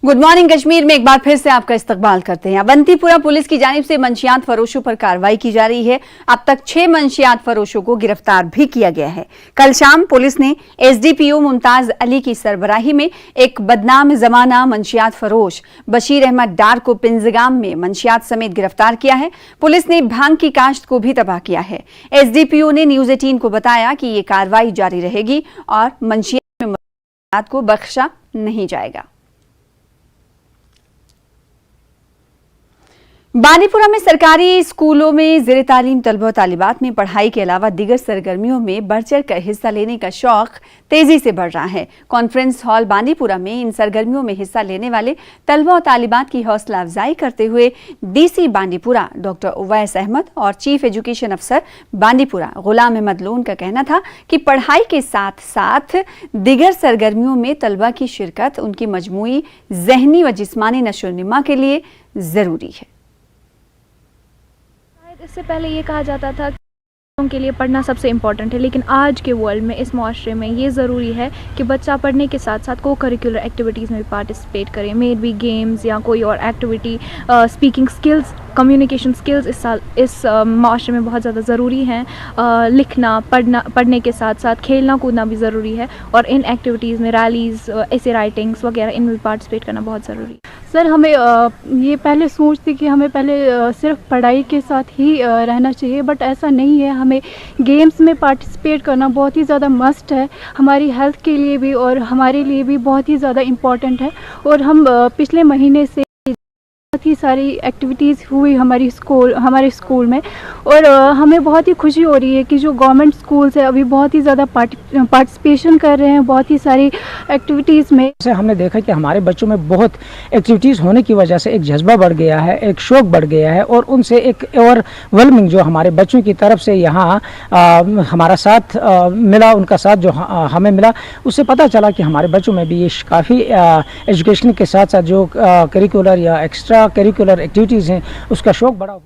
Good morning Kashmir में एक बार फिर से आपका इस्तकबाल करते हैं। अवंतीपुरा पुलिस की जानिब से मंशियात फरोशों पर कार्रवाई की जा रही है। अब तक 6 मंशियात फरोशों को गिरफ्तार भी किया गया है। कल शाम पुलिस ने एसडीपीओ मुमताज अली की सरबराही में एक बदनाम जमाना मंशियात फरोश बशीर अहमद डार को पिंजगाम में मंशियात समेत गिरफ्तार किया है। पुलिस ने भांग की काश्त को भी तबाह किया है। एसडीपीओ ने न्यूज 18 को बताया कि ये कार्रवाई जारी रहेगी और मंशियात में को बख्शा नहीं जाएगा। बानीपुरा में सरकारी स्कूलों में ज़ेर तालीम तलबा तालिबात में पढ़ाई के अलावा दीगर सरगर्मियों में बढ़ चढ़ कर हिस्सा लेने का शौक तेजी से बढ़ रहा है। कॉन्फ्रेंस हॉल बानीपुरा में इन सरगर्मियों में हिस्सा लेने वाले तलबा और तालिबात की हौसला अफजाई करते हुए डीसी बानीपुरा डॉक्टर उवैस अहमद और चीफ एजुकेशन अफसर बानीपुरा गुलाम अहमद लोन का कहना था कि पढ़ाई के साथ साथ दीगर सरगर्मियों में तलबा की शिरकत उनकी मजमूई जहनी व जिस्मानी नशोनुमा के लिए ज़रूरी है। इससे पहले ये कहा जाता था कि के लिए पढ़ना सबसे इम्पॉर्टेंट है, लेकिन आज के वर्ल्ड में इस माशरे में ये ज़रूरी है कि बच्चा पढ़ने के साथ साथ को करिकुलर एक्टिविटीज़ में भी पार्टिसिपेट करे, मे बी गेम्स या कोई और activity. Speaking skills, communication skills इस माशरे में बहुत ज़्यादा ज़रूरी हैं। लिखना पढ़ने के साथ साथ खेलना कूदना भी ज़रूरी है और इन एक्टिविटीज़ में रैलीज़, ऐसे राइटिंग्स वगैरह इनमें भी पार्टिसिपेट करना बहुत ज़रूरी है। सर, हमें ये पहले सोच थी कि हमें पहले सिर्फ पढ़ाई के साथ ही रहना चाहिए, बट ऐसा नहीं है। हमें गेम्स में पार्टिसिपेट करना बहुत ही ज़्यादा मस्ट है, हमारी हेल्थ के लिए भी और हमारे लिए भी बहुत ही ज़्यादा इम्पॉर्टेंट है। और हम पिछले महीने से बहुत ही सारी एक्टिविटीज़ हुई हमारे स्कूल में और हमें बहुत ही खुशी हो रही है कि जो गवर्नमेंट स्कूल्स है अभी बहुत ही ज़्यादा पार्टिसिपेशन कर रहे हैं बहुत ही सारी एक्टिविटीज़ में। से हमने देखा कि हमारे बच्चों में बहुत एक्टिविटीज़ होने की वजह से एक जज्बा बढ़ गया है, एक शौक बढ़ गया है और उनसे एक ओवरवेलमिंग जो हमारे बच्चों की तरफ से यहाँ हमारा साथ मिला, उनका साथ जो हमें मिला, उससे पता चला कि हमारे बच्चों में भी ये काफ़ी एजुकेशन के साथ साथ जो करिकुलर या एक्स्ट्रा करिकुलर एक्टिविटीज़ हैं उसका शौक बड़ा हो।